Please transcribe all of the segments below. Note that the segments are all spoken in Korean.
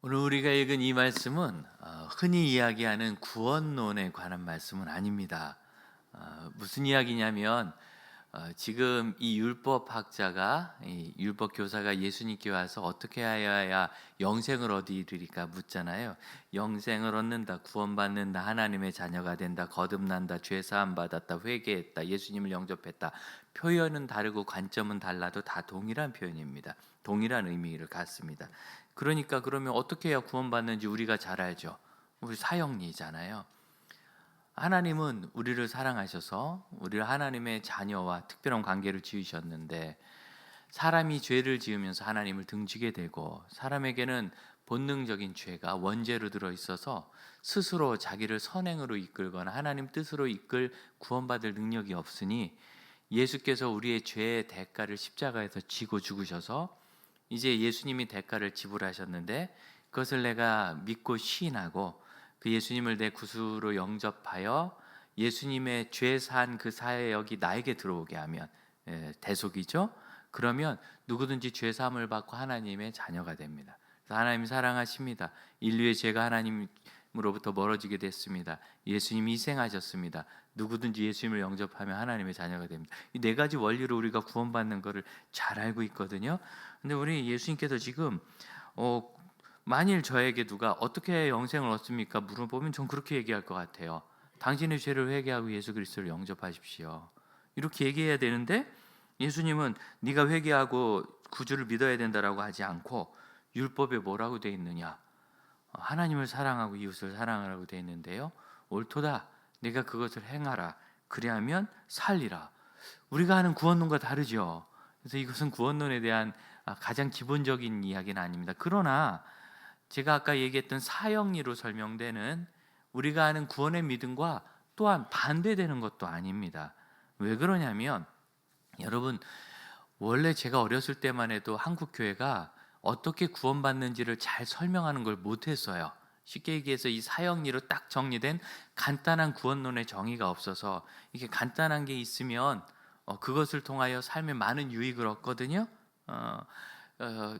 오늘 우리가 읽은 이 말씀은 흔히 이야기하는 구원론에 관한 말씀은 아닙니다. 무슨 이야기냐면 지금 이 율법학자가 이 율법 교사가 예수님께 와서 어떻게 하여야 영생을 얻으리까 묻잖아요. 영생을 얻는다, 구원받는다, 하나님의 자녀가 된다, 거듭난다, 죄 사함 받았다, 회개했다, 예수님을 영접했다. 표현은 다르고 관점은 달라도 다 동일한 표현입니다. 동일한 의미를 갖습니다. 그러니까 그러면 어떻게 해야 구원받는지 우리가 잘 알죠. 우리 사형리잖아요. 하나님은 우리를 사랑하셔서 우리를 하나님의 자녀와 특별한 관계를 지으셨는데, 사람이 죄를 지으면서 하나님을 등지게 되고, 사람에게는 본능적인 죄가 원죄로 들어 있어서 스스로 자기를 선행으로 이끌거나 하나님 뜻으로 이끌 구원받을 능력이 없으니, 예수께서 우리의 죄의 대가를 십자가에서 지고 죽으셔서 이제 예수님이 대가를 지불하셨는데, 그것을 내가 믿고 시인하고 그 예수님을 내 구주로 영접하여 예수님의 죄 산 그 사역이 나에게 들어오게 하면, 대속이죠. 그러면 누구든지 죄 사함을 받고 하나님의 자녀가 됩니다. 그래서 하나님이 사랑하십니다. 인류의 죄가 하나님으로부터 멀어지게 됐습니다. 예수님이 희생하셨습니다. 누구든지 예수님을 영접하면 하나님의 자녀가 됩니다. 이 네 가지 원리로 우리가 구원받는 것을 잘 알고 있거든요. 근데 우리 예수님께서 지금 만일 저에게 누가 어떻게 영생을 얻습니까? 물어보면 전 그렇게 얘기할 것 같아요. 당신의 죄를 회개하고 예수 그리스도를 영접하십시오. 이렇게 얘기해야 되는데, 예수님은 네가 회개하고 구주를 믿어야 된다라고 하지 않고 율법에 뭐라고 되어 있느냐? 하나님을 사랑하고 이웃을 사랑하라고 되어 있는데요. 옳도다. 내가 그것을 행하라. 그리하면 살리라. 우리가 하는 구원론과 다르죠. 그래서 이것은 구원론에 대한 가장 기본적인 이야기는 아닙니다. 그러나 제가 아까 얘기했던 사형리로 설명되는 우리가 하는 구원의 믿음과 또한 반대되는 것도 아닙니다. 왜 그러냐면, 여러분, 원래 제가 어렸을 때만 해도 한국 교회가 어떻게 구원받는지를 잘 설명하는 걸 못했어요. 쉽게 얘기해서 이 사형리로 딱 정리된 간단한 구원론의 정의가 없어서, 이게 간단한 게 있으면 그것을 통하여 삶에 많은 유익을 얻거든요.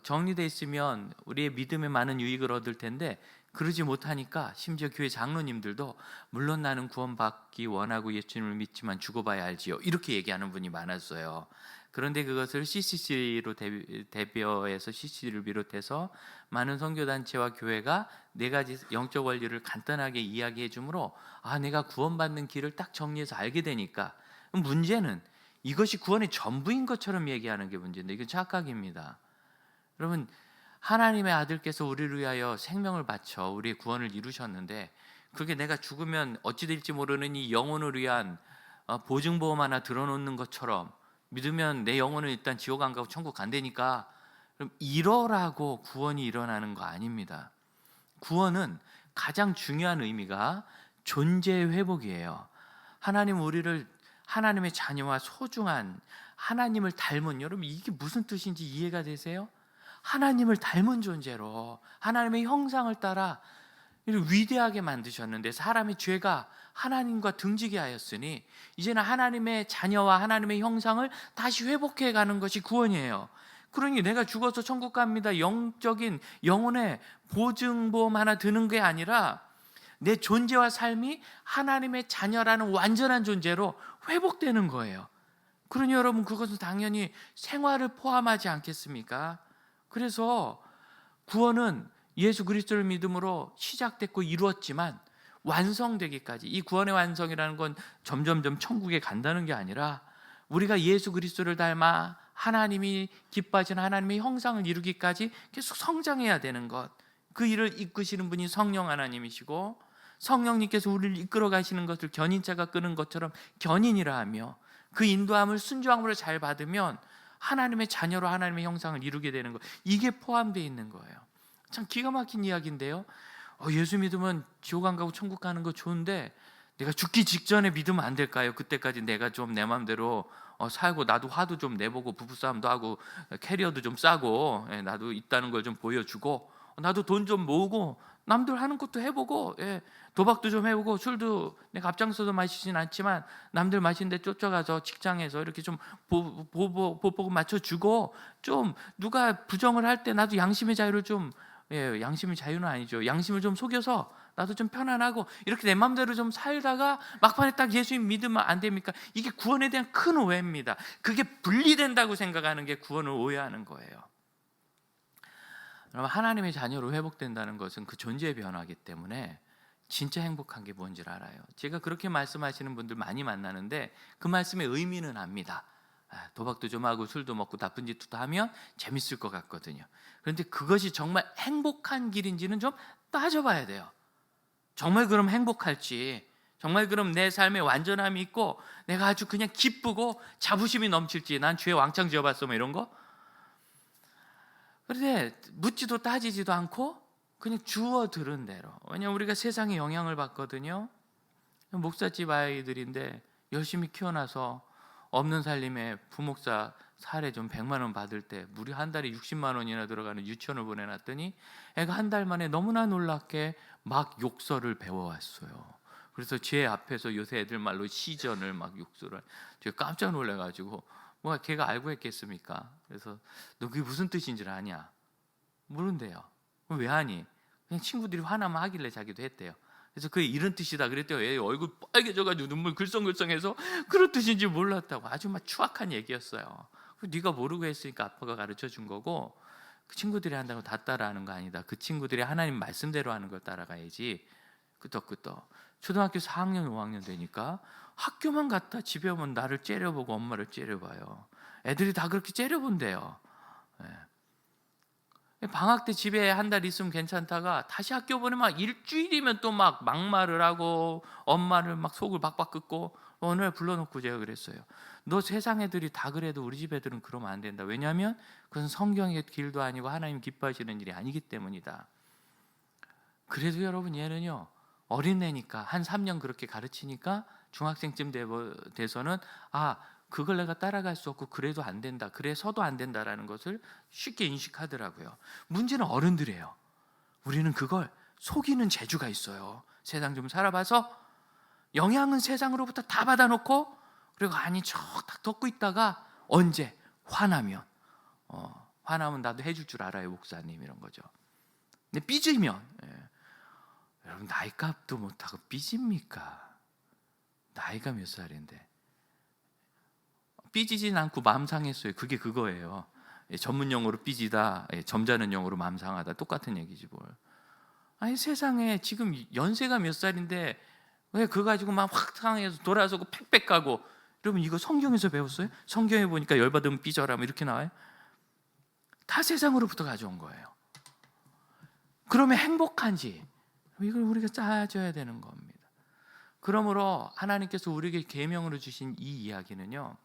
정리되어 있으면 우리의 믿음에 많은 유익을 얻을 텐데, 그러지 못하니까 심지어 교회 장로님들도 물론 나는 구원받기 원하고 예수님을 믿지만 죽어봐야 알지요, 이렇게 얘기하는 분이 많았어요. 그런데 그것을 CCC로 대표해서 CCC를 비롯해서 많은 선교단체와 교회가 네 가지 영적 원리를 간단하게 이야기해 주므로 내가 구원받는 길을 딱 정리해서 알게 되니까, 문제는 이것이 구원의 전부인 것처럼 얘기하는 게 문제인데, 이건 착각입니다. 여러분, 하나님의 아들께서 우리를 위하여 생명을 바쳐 우리의 구원을 이루셨는데, 그게 내가 죽으면 어찌 될지 모르는 이 영혼을 위한 보증보험 하나 들어놓는 것처럼 믿으면 내 영혼은 일단 지옥 안 가고 천국 간다니까, 그럼 이러라고 구원이 일어나는 거 아닙니다. 구원은 가장 중요한 의미가 존재의 회복이에요. 하나님 우리를 하나님의 자녀와 소중한 하나님을 닮은, 여러분 이게 무슨 뜻인지 이해가 되세요? 하나님을 닮은 존재로 하나님의 형상을 따라 위대하게 만드셨는데, 사람의 죄가 하나님과 등지게 하였으니 이제는 하나님의 자녀와 하나님의 형상을 다시 회복해 가는 것이 구원이에요. 그러니 내가 죽어서 천국 갑니다, 영적인 영혼의 보증보험 하나 드는 게 아니라 내 존재와 삶이 하나님의 자녀라는 완전한 존재로 회복되는 거예요. 그러니 여러분, 그것은 당연히 생활을 포함하지 않겠습니까? 그래서 구원은 예수 그리스도를 믿음으로 시작됐고 이루었지만 완성되기까지, 이 구원의 완성이라는 건 점점점 천국에 간다는 게 아니라 우리가 예수 그리스도를 닮아 하나님이 기뻐하시는 하나님의 형상을 이루기까지 계속 성장해야 되는 것, 그 일을 이끄시는 분이 성령 하나님이시고, 성령님께서 우리를 이끌어 가시는 것을 견인자가 끄는 것처럼 견인이라 하며, 그 인도함을 순종함으로 잘 받으면 하나님의 자녀로 하나님의 형상을 이루게 되는 것, 이게 포함되어 있는 거예요. 참 기가 막힌 이야기인데요. 예수 믿으면 지옥 안 가고 천국 가는 거 좋은데, 내가 죽기 직전에 믿으면 안 될까요? 그때까지 내가 좀 내 마음대로 살고, 나도 화도 좀 내보고 부부싸움도 하고 캐리어도 좀 싸고, 나도 있다는 걸 좀 보여주고, 나도 돈 좀 모으고 남들 하는 것도 해보고, 도박도 좀 해보고, 술도 내가 앞장서서 마시진 않지만 남들 마시는데 쫓아가서 직장에서 이렇게 좀 보복 맞춰주고, 좀 누가 부정을 할 때 나도 양심의 자유를 좀 예, 양심의 자유는 아니죠. 양심을 좀 속여서 나도 좀 편안하고 이렇게 내 마음대로 좀 살다가 막판에 딱 예수님 믿으면 안 됩니까? 이게 구원에 대한 큰 오해입니다. 그게 분리된다고 생각하는 게 구원을 오해하는 거예요. 여러분, 하나님의 자녀로 회복된다는 것은 그 존재의 변화이기 때문에 진짜 행복한 게 뭔지 알아요. 제가 그렇게 말씀하시는 분들 많이 만나는데 그 말씀의 의미는 압니다. 도박도 좀 하고 술도 먹고 나쁜 짓도 하면 재밌을 것 같거든요. 그런데 그것이 정말 행복한 길인지는 좀 따져봐야 돼요. 정말 그럼 행복할지, 정말 그럼 내 삶에 완전함이 있고 내가 아주 그냥 기쁘고 자부심이 넘칠지, 난 주의 왕창 지어봤어 뭐 이런 거. 그런데 묻지도 따지지도 않고 그냥 주워 들은 대로. 왜냐하면 우리가 세상에 영향을 받거든요. 목사집 아이들인데 열심히 키워놔서 없는 살림에 부목사 사례 좀 100만 원 받을 때 무려 한 달에 60만 원이나 들어가는 유치원을 보내놨더니 애가 한 달 만에 너무나 놀랍게 막 욕설을 배워왔어요. 그래서 제 앞에서 요새 애들 말로 시전을 막 욕설을, 제가 깜짝 놀래가지고 뭐가 걔가 알고 했겠습니까? 그래서 너 그게 무슨 뜻인지 아냐? 모른대요. 왜 하니? 그냥 친구들이 화나면 하길래 자기도 했대요. 그래서 그게 이런 뜻이다 그랬대요. 얘 얼굴 빨개져가지고 눈물 글썽글썽해서 그런 뜻인지 몰랐다고. 아주 막 추악한 얘기였어요. 네가 모르고 했으니까 아빠가 가르쳐 준 거고, 그 친구들이 한다고 다 따라하는 거 아니다. 그 친구들이 하나님 말씀대로 하는 걸 따라가야지. 끄떡끄떡. 초등학교 4학년 5학년 되니까 학교만 갔다 집에 오면 나를 째려보고 엄마를 째려봐요. 애들이 다 그렇게 째려본대요. 방학 때 집에 한 달 있으면 괜찮다가 다시 학교 보내면 일주일이면 또 막 막말을 하고 엄마를 막 속을 박박 긋고, 어느 날 불러놓고 제가 그랬어요. 너 세상 애들이 다 그래도 우리 집 애들은 그러면 안 된다. 왜냐하면 그건 성경의 길도 아니고 하나님 기뻐하시는 일이 아니기 때문이다. 그래도 여러분, 얘는요 어린애니까 한 3년 그렇게 가르치니까 중학생쯤 돼서는 그걸 내가 따라갈 수 없고 그래도 안 된다, 그래서도 안 된다라는 것을 쉽게 인식하더라고요. 문제는 어른들이에요. 우리는 그걸 속이는 재주가 있어요. 세상 좀 살아봐서 영향은 세상으로부터 다 받아놓고, 그리고 아니 딱 덮고 있다가 언제 화나면 화나면 나도 해줄 줄 알아요 목사님, 이런 거죠. 근데 삐지면 여러분, 나이값도 못하고 삐집니까? 나이가 몇 살인데 삐지진 않고 마음 상했어요. 그게 그거예요. 전문 용어로 삐지다, 점잖은 용어로 마음 상하다, 똑같은 얘기지 뭘. 아니 세상에 지금 연세가 몇 살인데 왜 그거 가지고 막 확 상해서 돌아서고 팩팩 가고. 여러분, 이거 성경에서 배웠어요? 성경에 보니까 열받으면 삐져라 뭐 이렇게 나와요? 다 세상으로부터 가져온 거예요. 그러면 행복한지, 이걸 우리가 따져야 되는 겁니다. 그러므로 하나님께서 우리에게 계명으로 주신 이 이야기는요,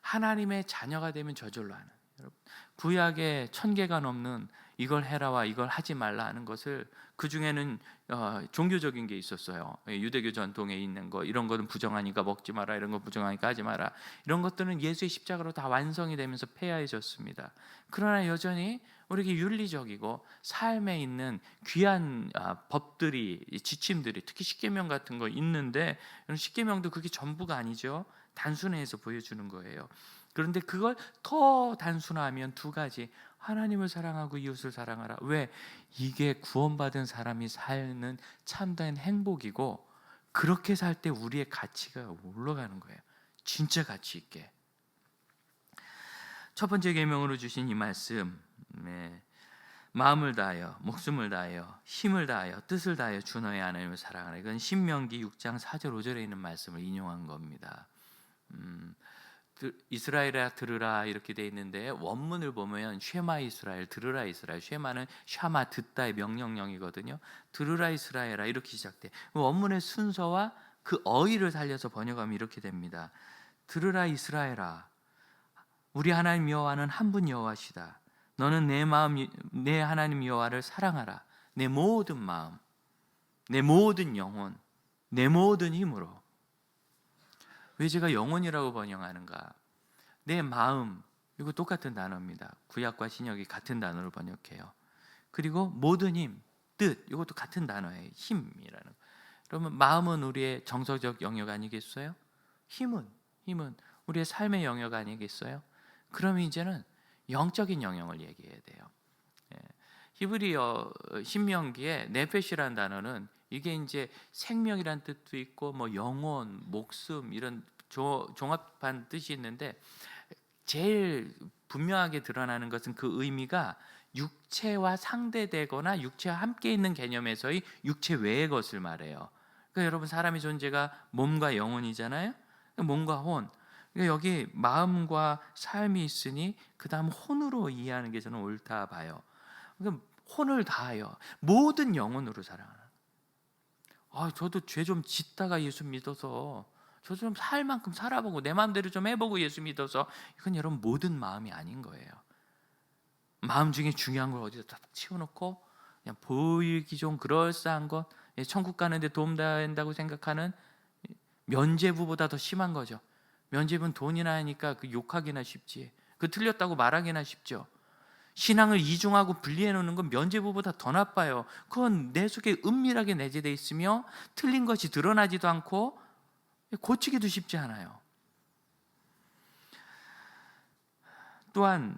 하나님의 자녀가 되면 저절로 하는, 여러분, 구약에 1000개가 넘는 이걸 해라와 이걸 하지 말라 하는 것을, 그 중에는 종교적인 게 있었어요. 유대교 전통에 있는 거, 이런 거는 부정하니까 먹지 마라, 이런 거 부정하니까 하지 마라, 이런 것들은 예수의 십자가로 다 완성이 되면서 폐하해졌습니다. 그러나 여전히 우리에게 윤리적이고 삶에 있는 귀한 법들이, 지침들이, 특히 십계명 같은 거 있는데, 십계명도 그게 전부가 아니죠. 단순해서 보여주는 거예요. 그런데 그걸 더 단순화하면 두 가지, 하나님을 사랑하고 이웃을 사랑하라. 왜? 이게 구원받은 사람이 사는 참된 행복이고, 그렇게 살 때 우리의 가치가 올라가는 거예요. 진짜 가치 있게. 첫 번째 계명으로 주신 이 말씀, 마음을 다하여, 목숨을 다하여, 힘을 다하여, 뜻을 다하여 주 너의 하나님을 사랑하라. 이건 신명기 6장 4절 5절에 있는 말씀을 인용한 겁니다. 이스라엘아 들으라 이렇게 돼 있는데, 원문을 보면 쉐마 이스라엘, 들으라 이스라엘. 쉐마는 샤마, 듣다의 명령형이거든요. 들으라 이스라엘아 이렇게 시작돼. 원문의 순서와 그 어휘를 살려서 번역하면 이렇게 됩니다. 들으라 이스라엘아, 우리 하나님 여호와는 한 분 여호와시다. 너는 내 마음, 내 하나님 여호와를 사랑하라. 내 모든 마음, 내 모든 영혼, 내 모든 힘으로. 왜 제가 영혼이라고 번역하는가? 내 마음, 이거 똑같은 단어입니다. 구약과 신약이 같은 단어로 번역해요. 그리고 모든 힘, 뜻, 이것도 같은 단어예요. 힘이라는. 그러면 마음은 우리의 정서적 영역 아니겠어요? 힘은 우리의 삶의 영역 아니겠어요? 그러면 이제는 영적인 영역을 얘기해야 돼요. 히브리어 신명기에 네페시라는 단어는 이게 이제 생명이란 뜻도 있고 뭐 영혼, 목숨 이런 종합한 뜻이 있는데 제일 분명하게 드러나는 것은 그 의미가 육체와 상대되거나 육체와 함께 있는 개념에서의 육체 외의 것을 말해요. 그러니까 여러분 사람의 존재가 몸과 영혼이잖아요. 몸과 혼. 그러니까 여기 마음과 삶이 있으니 그 다음 혼으로 이해하는 게 저는 옳다 봐요. 그러니까 혼을 다하여 모든 영혼으로 사랑하는. 저도 죄 좀 짓다가 예수 믿어서 저 좀 살 만큼 살아보고 내 마음대로 좀 해보고 예수 믿어서 이건 여러분 모든 마음이 아닌 거예요. 마음 중에 중요한 걸 어디다 딱 치워놓고 그냥 보이기 좀 그럴싸한 것, 천국 가는데 도움 된다고 생각하는 면죄부보다 더 심한 거죠. 면죄부는 돈이나 하니까 그 욕하기나 쉽지, 그 틀렸다고 말하기나 쉽죠. 신앙을 이중하고 분리해 놓는 건 면죄부보다 더 나빠요. 그건 내 속에 은밀하게 내재되어 있으며 틀린 것이 드러나지도 않고 고치기도 쉽지 않아요. 또한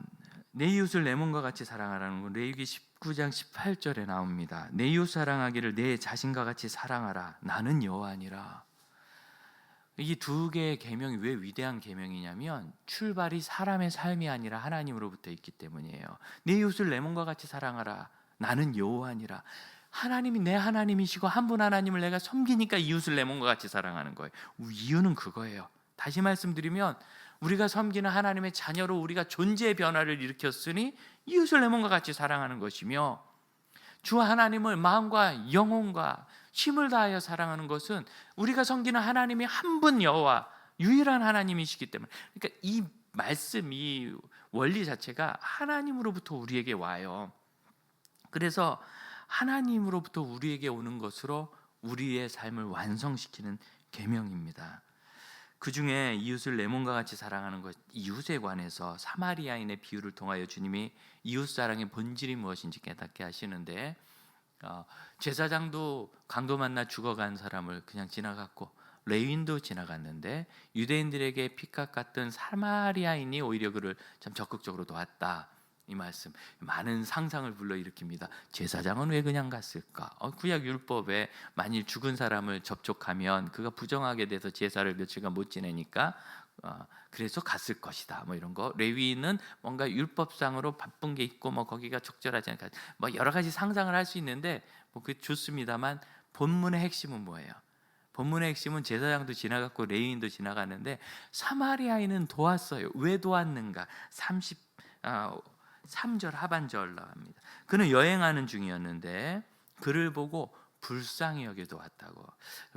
내 이웃을 내 몸과 같이 사랑하라는 건 레위기 19장 18절에 나옵니다. 내 이웃 사랑하기를 내 자신과 같이 사랑하라. 나는 여호와니라. 이 두 개의 계명이 왜 위대한 계명이냐면 출발이 사람의 삶이 아니라 하나님으로부터 있기 때문이에요. 내 이웃을 내 몸과 같이 사랑하라. 나는 여호와니라. 하나님이 내 하나님이시고 한 분 하나님을 내가 섬기니까 이웃을 내 몸과 같이 사랑하는 거예요. 이유는 그거예요. 다시 말씀드리면 우리가 섬기는 하나님의 자녀로 우리가 존재의 변화를 일으켰으니 이웃을 내 몸과 같이 사랑하는 것이며, 주 하나님을 마음과 영혼과 힘을 다하여 사랑하는 것은 우리가 섬기는 하나님이 한 분 여호와 유일한 하나님이시기 때문에, 그러니까 이 말씀, 이 원리 자체가 하나님으로부터 우리에게 와요. 그래서 하나님으로부터 우리에게 오는 것으로 우리의 삶을 완성시키는 계명입니다. 그 중에 이웃을 내 몸과 같이 사랑하는 것, 이웃에 관해서 사마리아인의 비유를 통하여 주님이 이웃 사랑의 본질이 무엇인지 깨닫게 하시는데, 제사장도 강도 만나 죽어간 사람을 그냥 지나갔고 레위인도 지나갔는데 유대인들에게 핏값 같은 사마리아인이 오히려 그를 참 적극적으로 도왔다. 이 말씀 많은 상상을 불러일으킵니다. 제사장은 왜 그냥 갔을까? 구약 율법에 만일 죽은 사람을 접촉하면 그가 부정하게 돼서 제사를 며칠간 못 지내니까 그래서 갔을 것이다. 뭐 이런 거. 레위인은 뭔가 율법상으로 바쁜 게 있고 뭐 거기가 적절하지 않까 뭐 여러 가지 상상을 할 수 있는데 뭐 그 좋습니다만 본문의 핵심은 뭐예요? 본문의 핵심은 제사장도 지나갔고 레위인도 지나갔는데 사마리아인은 도왔어요. 왜 도왔는가? 3절 하반절 나옵니다. 그는 여행하는 중이었는데 그를 보고 불쌍히 여겨 도왔다고.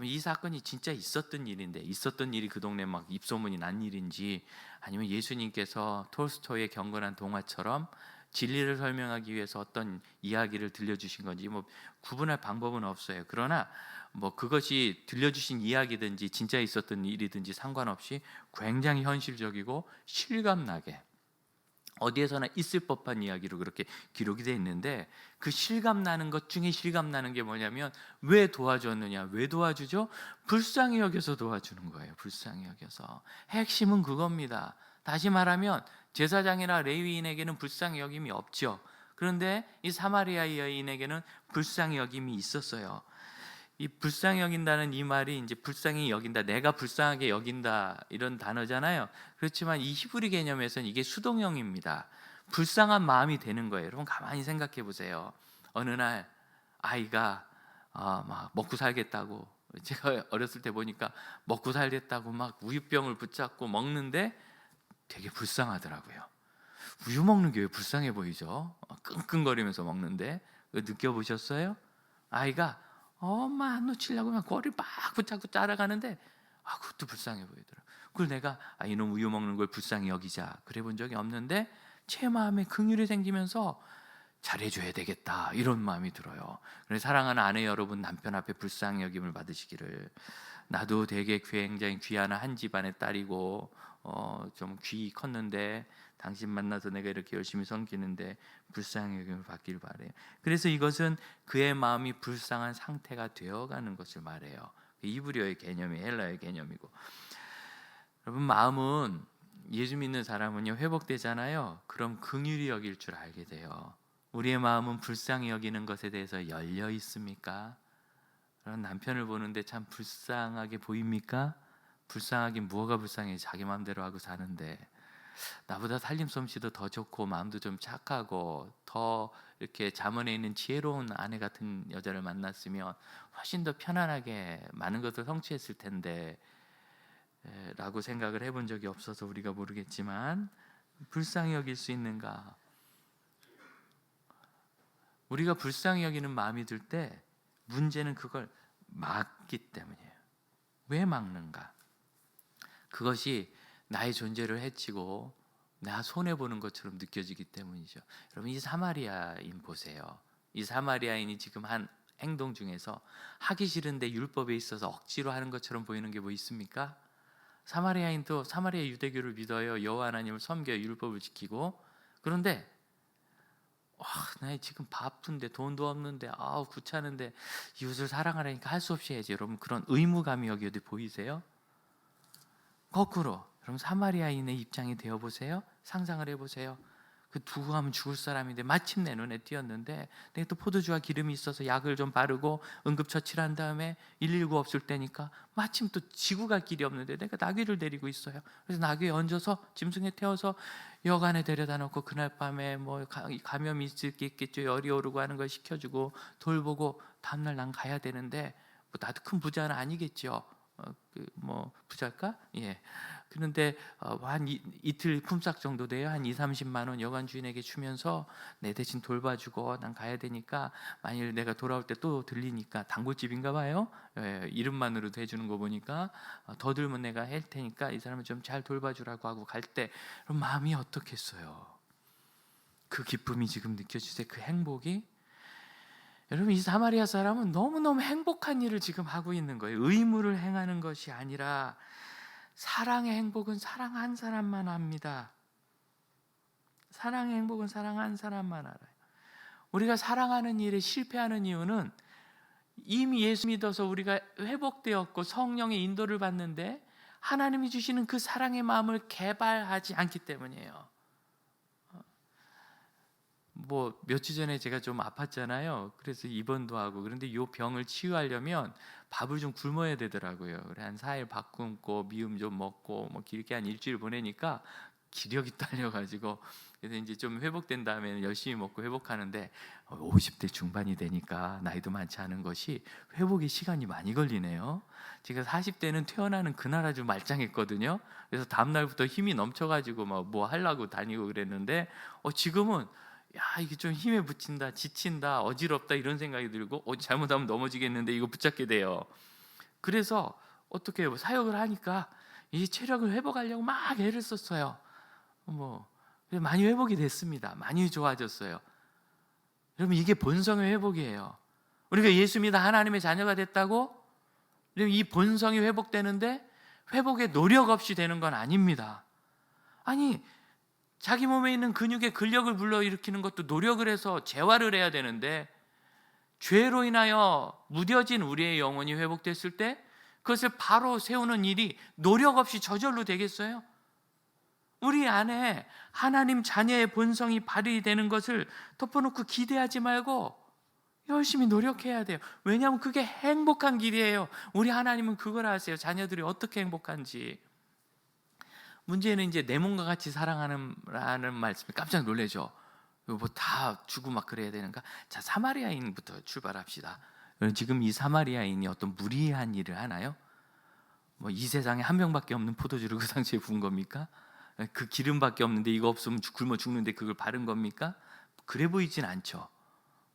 이 사건이 진짜 있었던 일인데, 있었던 일이 그 동네 막 입소문이 난 일인지, 아니면 예수님께서 톨스토이의 경건한 동화처럼 진리를 설명하기 위해서 어떤 이야기를 들려주신 건지 뭐 구분할 방법은 없어요. 그러나 뭐 그것이 들려주신 이야기든지 진짜 있었던 일이든지 상관없이 굉장히 현실적이고 실감나게 어디에서나 있을 법한 이야기로 그렇게 기록이 되어 있는데, 그 실감나는 것 중에 실감나는 게 뭐냐면 왜 도와줬느냐? 왜 도와주죠? 불쌍히 여겨서 도와주는 거예요. 불쌍히 여겨서. 핵심은 그겁니다. 다시 말하면 제사장이나 레위인에게는 불쌍히 여김이 없죠. 그런데 이 사마리아 여인에게는 불쌍히 여김이 있었어요. 이 불쌍히 여긴다는 이 말이 이제 불쌍히 여긴다, 내가 불쌍하게 여긴다 이런 단어잖아요. 그렇지만 이 히브리 개념에서는 이게 수동형입니다. 불쌍한 마음이 되는 거예요. 여러분 가만히 생각해 보세요. 어느 날 아이가 막 먹고 살겠다고, 제가 어렸을 때 보니까 먹고 살겠다고 막 우유병을 붙잡고 먹는데 되게 불쌍하더라고요. 우유 먹는 게 왜 불쌍해 보이죠? 끙끙거리면서 먹는데 느껴보셨어요? 아이가 엄마 안 놓치려고 막 꼬리를 막 붙잡고 따라가는데 그것도 불쌍해 보이더라. 그걸 내가 이놈 우유 먹는 걸 불쌍히 여기자 그래 본 적이 없는데 제 마음에 긍휼이 생기면서 잘해줘야 되겠다 이런 마음이 들어요. 그래서 사랑하는 아내 여러분, 남편 앞에 불쌍히 여김을 받으시기를. 나도 되게 굉장히 귀한 한 집안의 딸이고 좀 귀 컸는데 당신 만나서 내가 이렇게 열심히 섬기는데 불쌍히 여김을 받기를 바래요. 그래서 이것은 그의 마음이 불쌍한 상태가 되어가는 것을 말해요. 이브리어의 개념이 헬라의 개념이고, 여러분 마음은 예수 믿는 사람은요 회복되잖아요. 그럼 긍휼히 여길 줄 알게 돼요. 우리의 마음은 불쌍히 여기는 것에 대해서 열려 있습니까? 그런 남편을 보는데 참 불쌍하게 보입니까? 불쌍하긴 뭐가 불쌍해, 자기 마음대로 하고 사는데. 나보다 살림 솜씨도 더 좋고 마음도 좀 착하고 더 이렇게 잠언에 있는 지혜로운 아내 같은 여자를 만났으면 훨씬 더 편안하게 많은 것을 성취했을 텐데 라고 생각을 해본 적이 없어서 우리가 모르겠지만, 불쌍히 여길 수 있는가? 우리가 불쌍히 여기는 마음이 들 때 문제는 그걸 막기 때문이에요. 왜 막는가? 그것이 나의 존재를 해치고 나 손해보는 것처럼 느껴지기 때문이죠. 여러분, 이 사마리아인 보세요. 이 사마리아인이 지금 한 행동 중에서 하기 싫은데 율법에 있어서 억지로 하는 것처럼 보이는 게 뭐 있습니까? 사마리아인도 사마리아 유대교를 믿어요. 여호와 하나님을 섬겨요. 율법을 지키고. 그런데 나 지금 바쁜데 돈도 없는데 귀찮은데 이웃을 사랑하라니까 할 수 없이 해야지. 여러분, 그런 의무감이 여기 어디 보이세요? 거꾸로 여러분, 사마리아인의 입장이 되어보세요. 상상을 해보세요. 그 두고 가면 죽을 사람인데 마침내 눈에 띄었는데 내가 또 포도주와 기름이 있어서 약을 좀 바르고 응급처치를 한 다음에 119 없을 때니까 마침 또 지구 갈 길이 없는데 내가 나귀를 데리고 있어요. 그래서 나귀에 얹어서 짐승에 태워서 여관에 데려다 놓고 그날 밤에 뭐 감염이 있을 게 있겠죠. 열이 오르고 하는 걸 시켜주고 돌보고 다음날 난 가야 되는데, 뭐 나도 큰 부자는 아니겠죠. 뭐 부자일까? 예. 그런데 한 이틀 품삯 정도 돼요. 한 2-30만 원 여관 주인에게 주면서 내 대신 돌봐주고 난 가야 되니까 만일 내가 돌아올 때 또 들리니까, 단골집인가 봐요. 예, 이름만으로도 해주는 거 보니까 더 들면 내가 할 테니까 이 사람을 좀 잘 돌봐주라고 하고 갈 때 그럼 마음이 어떻겠어요? 그 기쁨이 지금 느껴지세요? 그 행복이? 여러분, 이 사마리아 사람은 너무너무 행복한 일을 지금 하고 있는 거예요. 의무를 행하는 것이 아니라 사랑의 행복은 사랑 한 사람만 합니다. 사랑의 행복은 사랑 한 사람만 알아요. 우리가 사랑하는 일에 실패하는 이유는 이미 예수 믿어서 우리가 회복되었고 성령의 인도를 받는데 하나님이 주시는 그 사랑의 마음을 개발하지 않기 때문이에요. 뭐 며칠 전에 제가 좀 아팠잖아요. 그래서 입원도 하고. 그런데 이 병을 치유하려면 밥을 좀 굶어야 되더라고요. 그래 한 4일 밥 굶고 미음 좀 먹고 뭐 길게 한 일주일 보내니까 기력이 딸려가지고, 그래서 이제 좀 회복된 다음에는 열심히 먹고 회복하는데 50대 중반이 되니까 나이도 많지 않은 것이 회복에 시간이 많이 걸리네요. 제가 40대는 태어나는 그날 아주 말짱했거든요. 그래서 다음 날부터 힘이 넘쳐가지고 뭐 하려고 다니고 그랬는데 지금은 이게 좀 힘에 부친다, 지친다, 어지럽다 이런 생각이 들고 잘못하면 넘어지겠는데 이거 붙잡게 돼요. 그래서 어떻게 해요? 사역을 하니까 이 체력을 회복하려고 막 애를 썼어요. 많이 회복이 됐습니다. 많이 좋아졌어요. 여러분, 이게 본성의 회복이에요. 우리가 예수 믿어 하나님의 자녀가 됐다고 이 본성이 회복되는데 회복의 노력 없이 되는 건 아닙니다. 아니, 자기 몸에 있는 근육의 근력을 불러일으키는 것도 노력을 해서 재활을 해야 되는데, 죄로 인하여 무뎌진 우리의 영혼이 회복됐을 때 그것을 바로 세우는 일이 노력 없이 저절로 되겠어요? 우리 안에 하나님 자녀의 본성이 발휘되는 것을 덮어놓고 기대하지 말고 열심히 노력해야 돼요. 왜냐하면 그게 행복한 길이에요. 우리 하나님은 그걸 아세요. 자녀들이 어떻게 행복한지. 문제는 이제 내 몸과 같이 사랑하는 말씀에 깜짝 놀라죠. 뭐 다 주고 막 그래야 되는가? 자, 사마리아인부터 출발합시다. 지금 이 사마리아인이 어떤 무리한 일을 하나요? 뭐 이 세상에 한 병밖에 없는 포도주를 그 상처에 부은 겁니까? 그 기름밖에 없는데 이거 없으면 굶어 죽는데 그걸 바른 겁니까? 그래 보이진 않죠.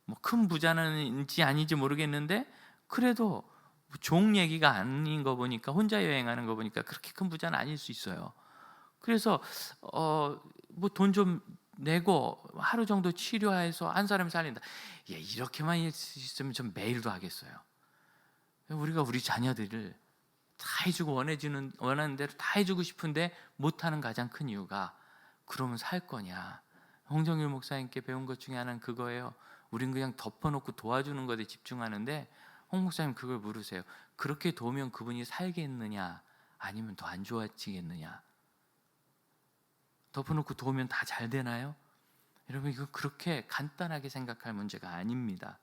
뭐 큰 부자는지 아닌지 모르겠는데 그래도 종 얘기가 아닌 거 보니까, 혼자 여행하는 거 보니까 그렇게 큰 부자는 아닐 수 있어요. 그래서 뭐 돈 좀 내고 하루 정도 치료해서 한 사람이 살린다. 이렇게만 있으면 좀 매일도 하겠어요. 우리가 우리 자녀들을 다 해주고 원하는 대로 다 해주고 싶은데 못하는 가장 큰 이유가, 그러면 살 거냐? 홍정일 목사님께 배운 것 중에 하나는 그거예요. 우린 그냥 덮어놓고 도와주는 것에 집중하는데, 홍 목사님 그걸 물으세요. 그렇게 도우면 그분이 살겠느냐, 아니면 더 안 좋아지겠느냐? 덮어놓고 도우면 다 잘 되나요? 여러분, 이거 그렇게 간단하게 생각할 문제가 아닙니다.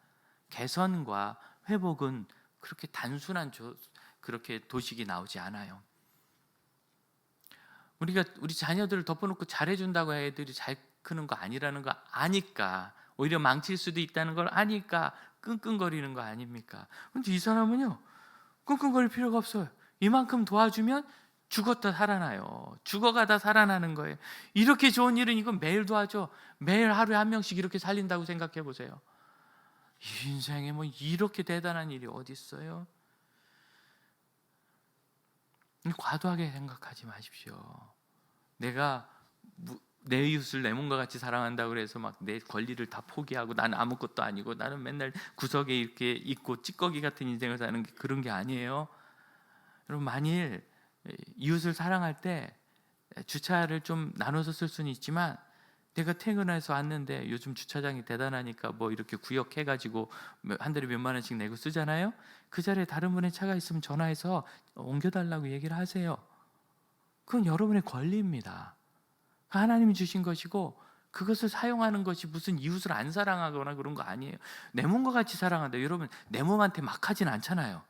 개선과 회복은 그렇게 단순한 그렇게 도식이 나오지 않아요. 우리가 우리 자녀들을 덮어놓고 잘해준다고 애들이 잘 크는 거 아니라는 거 아니까, 오히려 망칠 수도 있다는 걸 아니까 끙끙거리는 거 아닙니까? 근데 이 사람은요, 끙끙거릴 필요가 없어요. 이만큼 도와주면 죽었다 살아나요. 죽어가다 살아나는 거예요. 이렇게 좋은 일은 이건 매일 도와줘. 매일 하루에 한 명씩 이렇게 살린다고 생각해 보세요. 이 인생에 뭐 이렇게 대단한 일이 어디 있어요? 과도하게 생각하지 마십시오. 내가 내 이웃을 내 몸과 같이 사랑한다고 그래서 막 내 권리를 다 포기하고 나는 아무것도 아니고 나는 맨날 구석에 이렇게 있고 찌꺼기 같은 인생을 사는 게 그런 게 아니에요. 여러분, 만일 이웃을 사랑할 때 주차를 좀 나눠서 쓸 수는 있지만, 내가 퇴근해서 왔는데 요즘 주차장이 대단하니까 뭐 이렇게 구역해가지고 한 달에 몇만 원씩 내고 쓰잖아요. 그 자리에 다른 분의 차가 있으면 전화해서 옮겨달라고 얘기를 하세요. 그건 여러분의 권리입니다. 하나님이 주신 것이고, 그것을 사용하는 것이 무슨 이웃을 안 사랑하거나 그런 거 아니에요. 내 몸과 같이 사랑한다. 여러분, 내 몸한테 막 하진 않잖아요.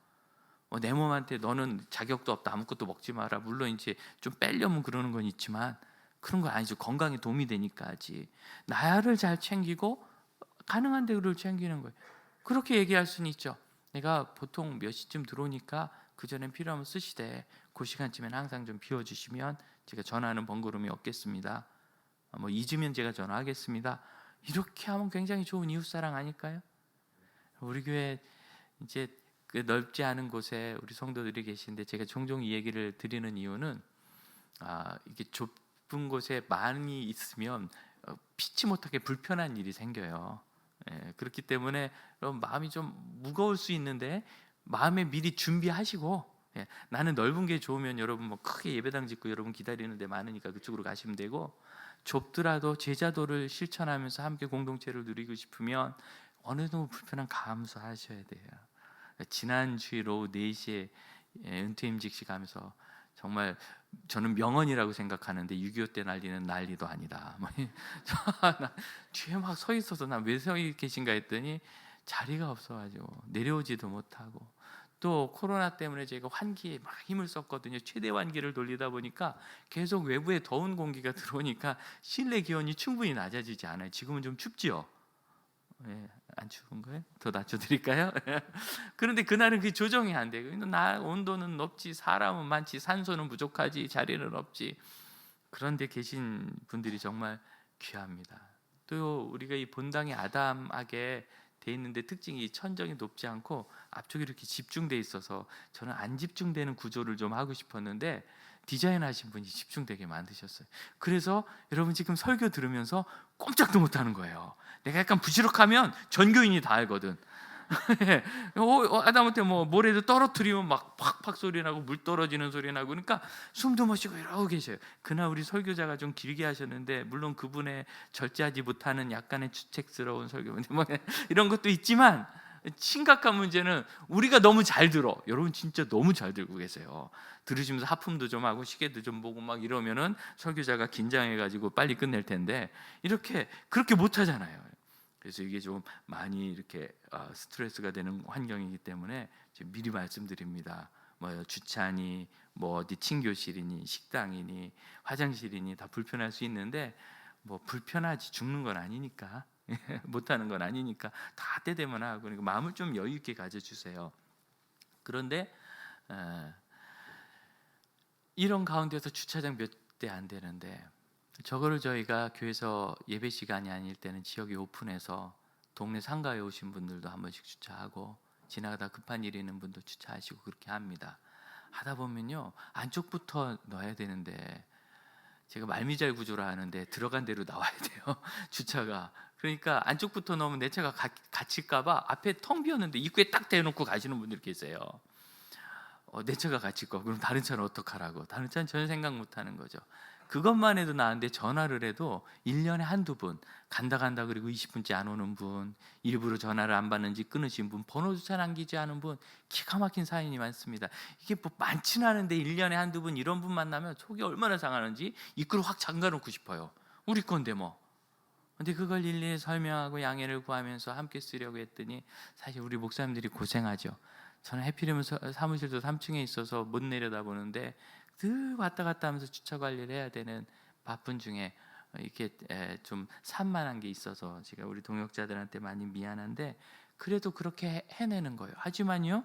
내 몸한테 너는 자격도 없다, 아무것도 먹지 마라. 물론 이제 좀 빼려면 그러는 건 있지만 그런 거 아니죠. 건강에 도움이 되니까 하지. 나를 잘 챙기고 가능한 대로를 챙기는 거예요. 그렇게 얘기할 수는 있죠. 내가 보통 몇 시쯤 들어오니까 그 전엔 필요하면 쓰시되 그 시간쯤엔 항상 좀 비워주시면 제가 전화하는 번거로움이 없겠습니다. 뭐 잊으면 제가 전화하겠습니다. 이렇게 하면 굉장히 좋은 이웃사랑 아닐까요? 우리 교회 이제 그 넓지 않은 곳에 우리 성도들이 계신데, 제가 종종 이 얘기를 드리는 이유는 이게 좁은 곳에 많이 있으면 피치 못하게 불편한 일이 생겨요. 그렇기 때문에 여러분, 마음이 좀 무거울 수 있는데 마음에 미리 준비하시고, 나는 넓은 게 좋으면 여러분 뭐 크게 예배당 짓고 여러분 기다리는 데 많으니까 그쪽으로 가시면 되고, 좁더라도 제자도를 실천하면서 함께 공동체를 누리고 싶으면 어느 정도 불편함 감수하셔야 돼요. 지난 주일 오후 4시에 은퇴임직식 하면서 정말 저는 명언이라고 생각하는데 6.25 때 날리는 난리도 아니다. 나 뒤에 막 서 있어서 나 왜 서 계신가 했더니 자리가 없어가지고 내려오지도 못하고, 또 코로나 때문에 제가 환기에 막 힘을 썼거든요. 최대 환기를 돌리다 보니까 계속 외부에 더운 공기가 들어오니까 실내 기온이 충분히 낮아지지 않아요. 지금은 좀 춥지요. 안 추운 거예요? 더 낮춰드릴까요? 그런데 그날은 그 조정이 안 돼요. 온도는 높지, 사람은 많지, 산소는 부족하지, 자리는 없지. 그런데 계신 분들이 정말 귀합니다. 또 우리가 이 본당이 아담하게 돼 있는데 특징이 천정이 높지 않고 앞쪽이 이렇게 집중돼 있어서 저는 안 집중되는 구조를 좀 하고 싶었는데 디자인하신 분이 집중되게 만드셨어요. 그래서 여러분 지금 설교 들으면서 꼼짝도 못하는 거예요. 내가 약간 부시럭하면 전교인이 다 알거든. 아담한테 뭐 모래도 떨어뜨리면 막 팍팍 소리 나고 물 떨어지는 소리 나고, 그러니까 숨도 못 쉬고 이러고 계셔요. 그날 우리 설교자가 좀 길게 하셨는데, 물론 그분의 절제하지 못하는 약간의 주책스러운 설교 뭐 이런 것도 있지만, 심각한 문제는 우리가 너무 잘 들어. 여러분 진짜 너무 잘 들고 계세요. 들으시면서 하품도 좀 하고 시계도 좀 보고 막 이러면은 설교자가 긴장해가지고 빨리 끝낼 텐데 이렇게 그렇게 못 하잖아요. 그래서 이게 좀 많이 이렇게 스트레스가 되는 환경이기 때문에 미리 말씀드립니다. 뭐 주차니, 뭐 어디 친교실이니, 식당이니, 화장실이니 다 불편할 수 있는데 뭐 불편하지 죽는 건 아니니까 못하는 건 아니니까 다 때 되면 하고, 그러니까 마음을 좀 여유 있게 가져주세요. 그런데 이런 가운데서 주차장 몇 대 안 되는데, 저거를 저희가 교회에서 예배 시간이 아닐 때는 지역에 오픈해서 동네 상가에 오신 분들도 한 번씩 주차하고, 지나가다 급한 일 있는 분도 주차하시고 그렇게 합니다. 하다 보면요, 안쪽부터 넣어야 되는데 제가 말미잘 구조라 하는데 들어간 대로 나와야 돼요. 주차가. 그러니까 안쪽부터 넣으면 내 차가 갇힐까봐 앞에 텅 비었는데 입구에 딱 대놓고 가시는 분들 계세요. 내 차가 갇힐 거, 그럼 다른 차는 어떡하라고. 다른 차는 전혀 생각 못하는 거죠. 그것만 해도 나은데 전화를 해도 1년에 한두 분 간다 그리고 20분째 안 오는 분, 일부러 전화를 안 받는지 끊으신 분, 번호조차 남기지 않은 분, 기가 막힌 사연이 많습니다. 이게 뭐 많지는 않은데 1년에 한두 분 이런 분 만나면 속이 얼마나 상하는지 입구를 확 잠가놓고 싶어요. 우리 건데 뭐. 근데 그걸 일일이 설명하고 양해를 구하면서 함께 쓰려고 했더니 사실 우리 목사님들이 고생하죠. 저는 해피리면 사무실도 3층에 있어서 못 내려다보는데 늘 왔다 갔다 하면서 주차 관리를 해야 되는 바쁜 중에 이렇게 좀 산만한 게 있어서 제가 우리 동역자들한테 많이 미안한데 그래도 그렇게 해내는 거예요. 하지만요,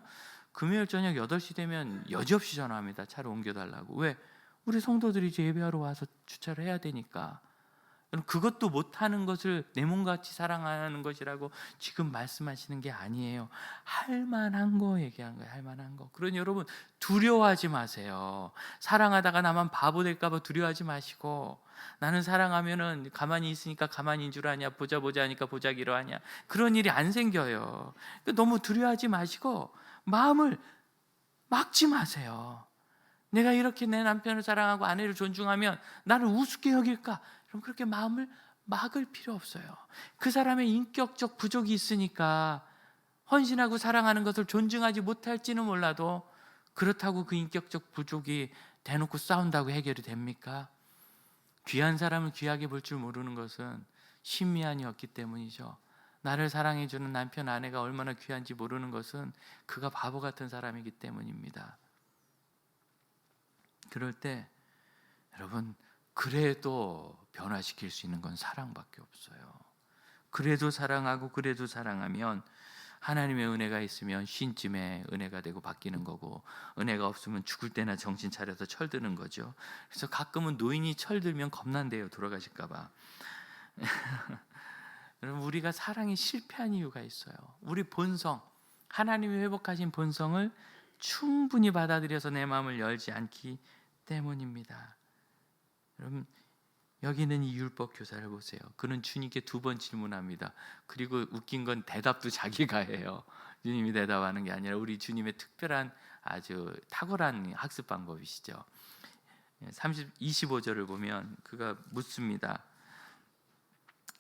금요일 저녁 8시 되면 여지없이 전화합니다. 차를 옮겨달라고. 왜? 우리 성도들이 이제 예배하러 와서 주차를 해야 되니까. 그것도 못하는 것을 내 몸같이 사랑하는 것이라고 지금 말씀하시는 게 아니에요. 할 만한 거 얘기한 거예요. 할 만한 거. 그러니 여러분 두려워하지 마세요. 사랑하다가 나만 바보 될까 봐 두려워하지 마시고, 나는 사랑하면은 가만히 있으니까 가만히인 줄 아냐, 보자 하니까 보자기로 하냐, 그런 일이 안 생겨요. 너무 두려워하지 마시고 마음을 막지 마세요. 내가 이렇게 내 남편을 사랑하고 아내를 존중하면 나를 우습게 여길까? 그럼 그렇게 마음을 막을 필요 없어요. 그 사람의 인격적 부족이 있으니까 헌신하고 사랑하는 것을 존중하지 못할지는 몰라도 그렇다고 그 인격적 부족이 대놓고 싸운다고 해결이 됩니까? 귀한 사람을 귀하게 볼 줄 모르는 것은 신미안이 없기 때문이죠. 나를 사랑해주는 남편, 아내가 얼마나 귀한지 모르는 것은 그가 바보 같은 사람이기 때문입니다. 그럴 때 여러분, 그래도 변화시킬 수 있는 건 사랑밖에 없어요. 그래도 사랑하고 그래도 사랑하면 하나님의 은혜가 있으면 쉰쯤에 은혜가 되고 바뀌는 거고, 은혜가 없으면 죽을 때나 정신 차려서 철드는 거죠. 그래서 가끔은 노인이 철들면 겁난대요. 돌아가실까 봐. 여러분, 우리가 사랑이 실패한 이유가 있어요. 우리 본성, 하나님이 회복하신 본성을 충분히 받아들여서 내 마음을 열지 않기 때문입니다. 여러분, 여기 있는 이 율법 교사를 보세요. 그는 주님께 2번 질문합니다. 그리고 웃긴 건 대답도 자기가 해요. 주님이 대답하는 게 아니라 우리 주님의 특별한 아주 탁월한 학습 방법이시죠. 25절을 보면 그가 묻습니다.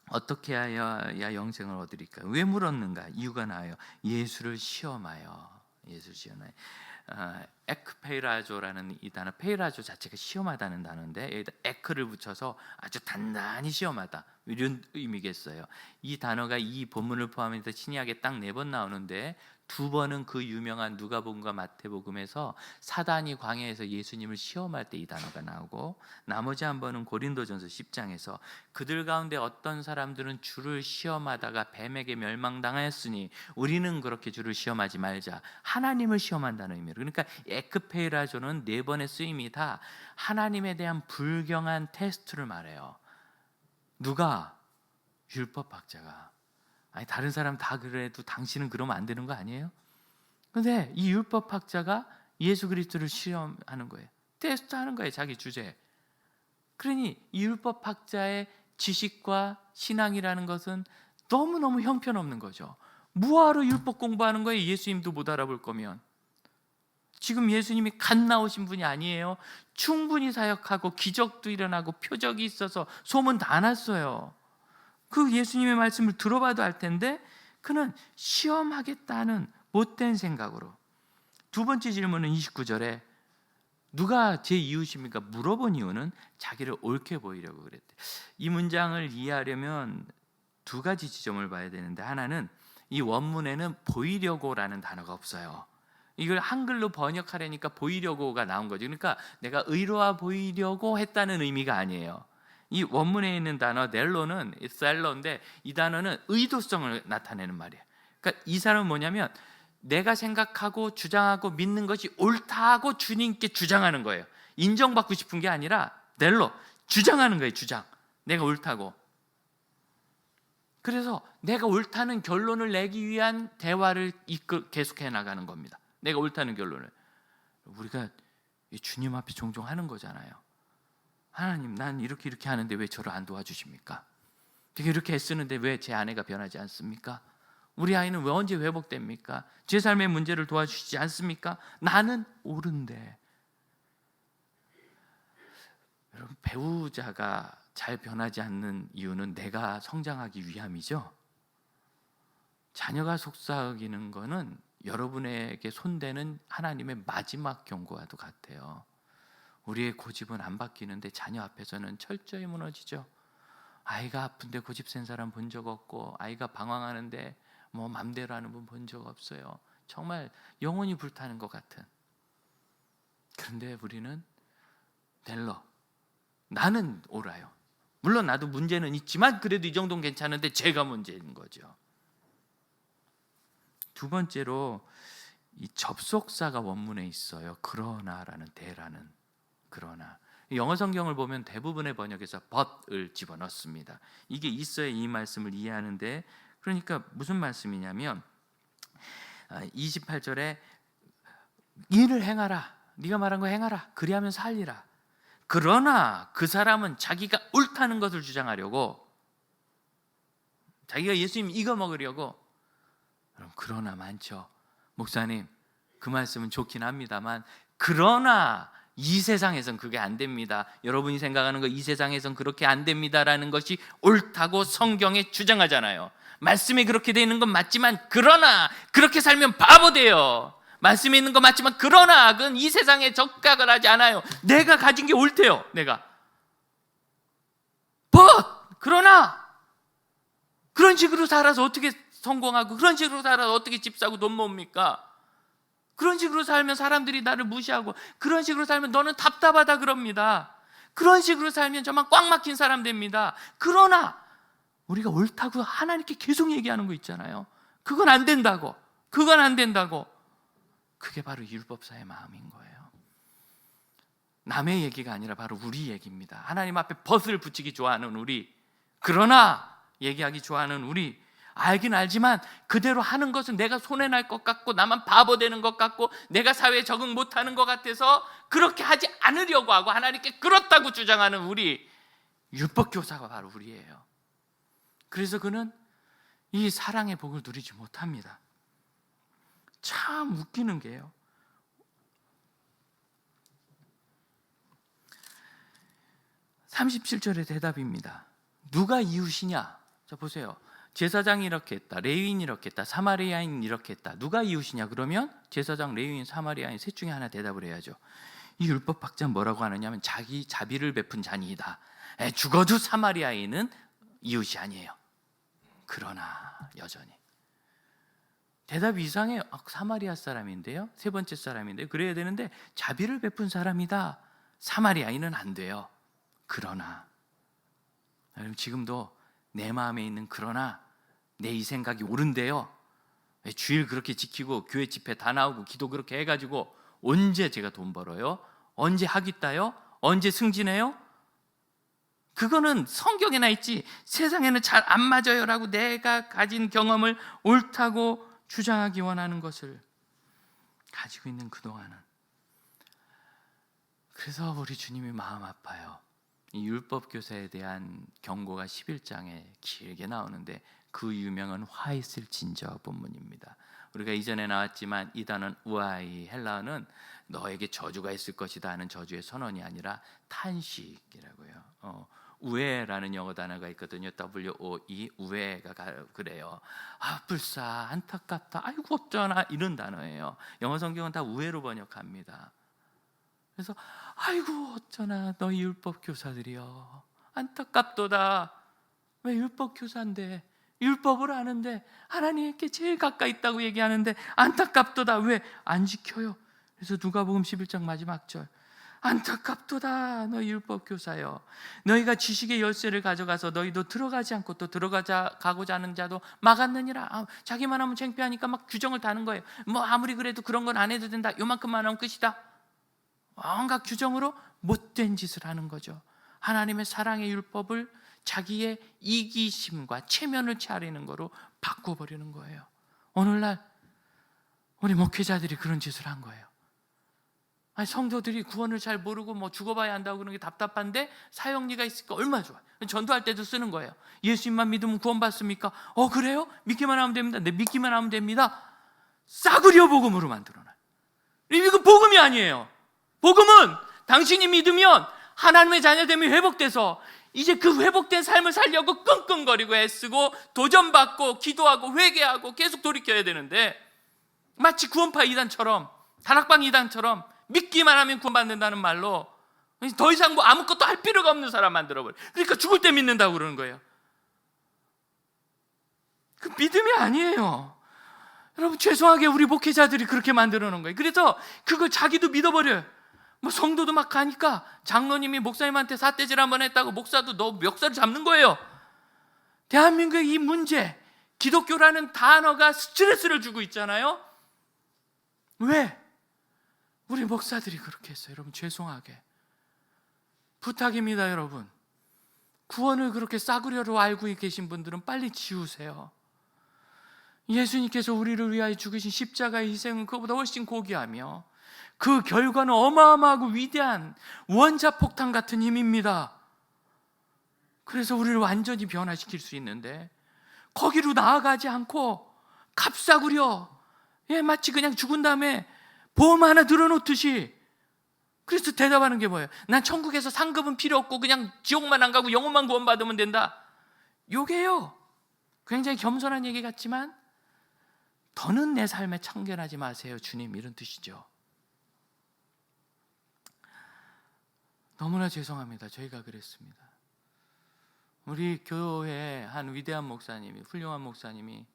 어떻게 하여야 영생을 얻으리까? 왜 물었는가? 이유가 나와요. 예수를 시험하여. 에크페이라조라는 이 단어, 페이라조 자체가 시험하다는 단어인데 여기다 에크를 붙여서 아주 단단히 시험하다, 이런 의미겠어요. 이 단어가 이 본문을 포함해서 신약에 딱 4번 나오는데 2번은 그 유명한 누가복음과 마태복음에서 사단이 광야에서 예수님을 시험할 때 이 단어가 나오고, 나머지 한 번은 고린도전서 10장에서 그들 가운데 어떤 사람들은 주를 시험하다가 뱀에게 멸망당하였으니 우리는 그렇게 주를 시험하지 말자, 하나님을 시험한다는 의미로. 그러니까 에크페이라조는 4번의 쓰임이 다 하나님에 대한 불경한 테스트를 말해요. 누가? 율법학자가. 아니, 다른 사람 다 그래도 당신은 그러면 안 되는 거 아니에요? 근데 이 율법학자가 예수 그리스도를 시험하는 거예요. 테스트하는 거예요, 자기 주제에. 그러니 이 율법학자의 지식과 신앙이라는 것은 너무너무 형편없는 거죠. 뭐하러 율법 공부하는 거예요? 예수님도 못 알아볼 거면. 지금 예수님이 갓 나오신 분이 아니에요. 충분히 사역하고 기적도 일어나고 표적이 있어서 소문 다 났어요. 그 예수님의 말씀을 들어봐도 알 텐데 그는 시험하겠다는 못된 생각으로. 2번째 질문은 29절에 누가 제 이웃입니까? 물어본 이유는 자기를 옳게 보이려고 그랬대. 이 문장을 이해하려면 2가지 지점을 봐야 되는데, 하나는 이 원문에는 보이려고라는 단어가 없어요. 이걸 한글로 번역하려니까 보이려고가 나온 거죠. 그러니까 내가 의로워 보이려고 했다는 의미가 아니에요. 이 원문에 있는 단어 넬로는 셀러인데 이 단어는 의도성을 나타내는 말이에요. 그러니까 이 사람은 뭐냐면 내가 생각하고 주장하고 믿는 것이 옳다고 주님께 주장하는 거예요. 인정받고 싶은 게 아니라 넬로 주장하는 거예요. 주장. 내가 옳다고. 그래서 내가 옳다는 결론을 내기 위한 대화를 계속해 나가는 겁니다. 내가 옳다는 결론을. 우리가 주님 앞에 종종 하는 거잖아요. 하나님, 난 이렇게 하는데 왜 저를 안 도와주십니까? 되게 이렇게 애쓰는데 왜 제 아내가 변하지 않습니까? 우리 아이는 왜 언제 회복됩니까? 제 삶의 문제를 도와주시지 않습니까? 나는 옳은데. 여러분, 배우자가 잘 변하지 않는 이유는 내가 성장하기 위함이죠. 자녀가 속삭이는 거는 여러분에게 손대는 하나님의 마지막 경고와도 같아요. 우리의 고집은 안 바뀌는데 자녀 앞에서는 철저히 무너지죠. 아이가 아픈데 고집 센 사람 본 적 없고, 아이가 방황하는데 뭐 맘대로 하는 분 본 적 없어요. 정말 영혼이 불타는 것 같은. 그런데 우리는 넬러, 나는 옳아요. 물론 나도 문제는 있지만 그래도 이 정도는 괜찮은데 제가 문제인 거죠. 두 번째로 이 접속사가 원문에 있어요. 그러나라는, 대라는. 그러나 영어 성경을 보면 대부분의 번역에서 but을 집어넣습니다. 이게 있어야 이 말씀을 이해하는데, 그러니까 무슨 말씀이냐면 28절에 일을 행하라, 네가 말한 거 행하라, 그리하면 살리라. 그러나 그 사람은 자기가 옳다는 것을 주장하려고, 자기가 예수님 이거 먹으려고. 그러나 많죠. 목사님, 그 말씀은 좋긴 합니다만 그러나 이 세상에선 그게 안 됩니다. 여러분이 생각하는 거 이 세상에선 그렇게 안 됩니다라는 것이 옳다고 성경에 주장하잖아요. 말씀에 그렇게 되어 있는 건 맞지만 그러나 그렇게 살면 바보 돼요. 말씀에 있는 거 맞지만 그러나 그건 이 세상에 적각을 하지 않아요. 내가 가진 게 옳대요. 내가 그러나 그런 식으로 살아서 어떻게 성공하고, 그런 식으로 살아서 어떻게 집 사고 돈 모읍니까? 그런 식으로 살면 사람들이 나를 무시하고, 그런 식으로 살면 너는 답답하다 그럽니다. 그런 식으로 살면 저만 꽉 막힌 사람 됩니다. 그러나 우리가 옳다고 하나님께 계속 얘기하는 거 있잖아요. 그건 안 된다고, 그건 안 된다고. 그게 바로 율법사의 마음인 거예요. 남의 얘기가 아니라 바로 우리 얘기입니다. 하나님 앞에 벗을 붙이기 좋아하는 우리, 그러나 얘기하기 좋아하는 우리, 알긴 알지만 그대로 하는 것은 내가 손해날 것 같고, 나만 바보 되는 것 같고, 내가 사회에 적응 못하는 것 같아서 그렇게 하지 않으려고 하고 하나님께 그렇다고 주장하는 우리, 율법교사가 바로 우리예요. 그래서 그는 이 사랑의 복을 누리지 못합니다. 참 웃기는 게요, 37절의 대답입니다. 누가 이웃이냐? 자 보세요. 제사장이 이렇게 했다, 레위인이 이렇게 했다, 사마리아인이 이렇게 했다. 누가 이웃이냐? 그러면 제사장, 레위인, 사마리아인 셋 중에 하나 대답을 해야죠. 이 율법 학자는 뭐라고 하느냐면 자기 자비를 베푼 자니이다. 죽어도 사마리아인은 이웃이 아니에요. 그러나 여전히 대답이 이상해요. 사마리아 사람인데요, 세 번째 사람인데요, 그래야 되는데 자비를 베푼 사람이다. 사마리아인은 안 돼요. 그러나 여러분, 지금도 내 마음에 있는 그러나, 내 이 생각이 옳은데요, 주일 그렇게 지키고 교회 집회 다 나오고 기도 그렇게 해가지고 언제 제가 돈 벌어요? 언제 학위 따요? 언제 승진해요? 그거는 성경에 나 있지 세상에는 잘 안 맞아요라고 내가 가진 경험을 옳다고 주장하기 원하는 것을 가지고 있는 그동안은. 그래서 우리 주님이 마음 아파요. 이 율법교사에 대한 경고가 11장에 길게 나오는데 그 유명한 화 있을 진저 본문입니다. 우리가 이전에 나왔지만 이 단어는 우아이, 헬라어는 너에게 저주가 있을 것이다 하는 저주의 선언이 아니라 탄식이라고요. 우에라는 영어 단어가 있거든요. WOE, 우에가 그래요. 불쌍, 안타깝다, 아이고 어쩌나, 이런 단어예요. 영어 성경은 다 우에로 번역합니다. 그래서 아이고 어쩌나 너희 율법 교사들이여, 안타깝도다. 왜 율법 교사인데, 율법을 아는데, 하나님께 제일 가까이 있다고 얘기하는데 안타깝도다. 왜 안 지켜요? 그래서 누가복음 11장 마지막 절, 안타깝도다 너희 율법 교사여, 너희가 지식의 열쇠를 가져가서 너희도 들어가지 않고 또 가고자 하는 자도 막았느니라. 자기만 하면 창피하니까 막 규정을 다는 거예요. 뭐 아무리 그래도 그런 건 안 해도 된다, 요만큼만 하면 끝이다. 온갖 규정으로 못된 짓을 하는 거죠. 하나님의 사랑의 율법을 자기의 이기심과 체면을 차리는 거로 바꿔버리는 거예요. 오늘날 우리 목회자들이 그런 짓을 한 거예요. 성도들이 구원을 잘 모르고 뭐 죽어봐야 한다고 그러는 게 답답한데 사형리가 있으니까 얼마나 좋아요. 전도할 때도 쓰는 거예요. 예수님만 믿으면 구원받습니까? 그래요? 믿기만 하면 됩니다. 네, 믿기만 하면 됩니다. 싸구려 복음으로 만들어놔요. 이거 복음이 아니에요. 복음은 당신이 믿으면 하나님의 자녀됨이 회복돼서 이제 그 회복된 삶을 살려고 끙끙거리고 애쓰고 도전받고 기도하고 회개하고 계속 돌이켜야 되는데, 마치 구원파 이단처럼, 다락방 이단처럼 믿기만 하면 구원받는다는 말로 더 이상 뭐 아무것도 할 필요가 없는 사람 만들어버려. 그러니까 죽을 때 믿는다고 그러는 거예요. 그 믿음이 아니에요. 여러분, 죄송하게 우리 목회자들이 그렇게 만들어 놓은 거예요. 그래서 그걸 자기도 믿어버려요. 뭐 성도도 막 가니까 장로님이 목사님한테 삿대질 한번 했다고 목사도 너 멱살을 잡는 거예요. 대한민국의 이 문제, 기독교라는 단어가 스트레스를 주고 있잖아요. 왜? 우리 목사들이 그렇게 했어요. 여러분, 죄송하게 부탁입니다. 여러분, 구원을 그렇게 싸구려로 알고 계신 분들은 빨리 지우세요. 예수님께서 우리를 위하여 죽으신 십자가의 희생은 그보다 훨씬 고귀하며 그 결과는 어마어마하고 위대한 원자폭탄 같은 힘입니다. 그래서 우리를 완전히 변화시킬 수 있는데 거기로 나아가지 않고 값싸구려, 마치 그냥 죽은 다음에 보험 하나 들어놓듯이, 그래서 대답하는 게 뭐예요? 난 천국에서 상급은 필요 없고 그냥 지옥만 안 가고 영혼만 구원받으면 된다. 요게요, 굉장히 겸손한 얘기 같지만 더는 내 삶에 참견하지 마세요 주님, 이런 뜻이죠. 너무나 죄송합니다. 저희가 그랬습니다. 우리 교회 한 위대한 목사님이, 훌륭한 목사님이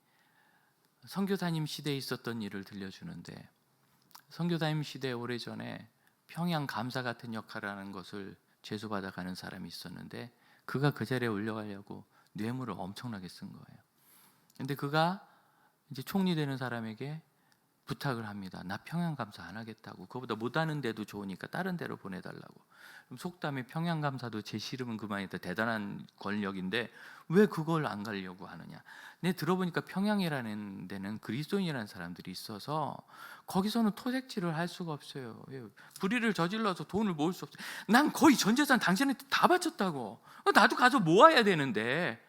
선교사님 시대에 있었던 일을 들려주는데, 선교사님 시대 오래전에 평양 감사 같은 역할을 하는 것을 제수받아 가는 사람이 있었는데 그가 그 자리에 올라가려고 뇌물을 엄청나게 쓴 거예요. 근데 그가 이제 총리 되는 사람에게 부탁을 합니다. 나 평양 감사 안 하겠다고. 그거보다 못하는 데도 좋으니까 다른 데로 보내달라고. 그럼 속담에 평양 감사도 제 싫으면 그만이다. 대단한 권력인데 왜 그걸 안 가려고 하느냐. 내 들어보니까 평양이라는 데는 그리스도인이라는 사람들이 있어서 거기서는 토색질을 할 수가 없어요. 불의를 저질러서 돈을 모을 수 없어요. 난 거의 전 재산 당신한테 다 바쳤다고. 나도 가서 모아야 되는데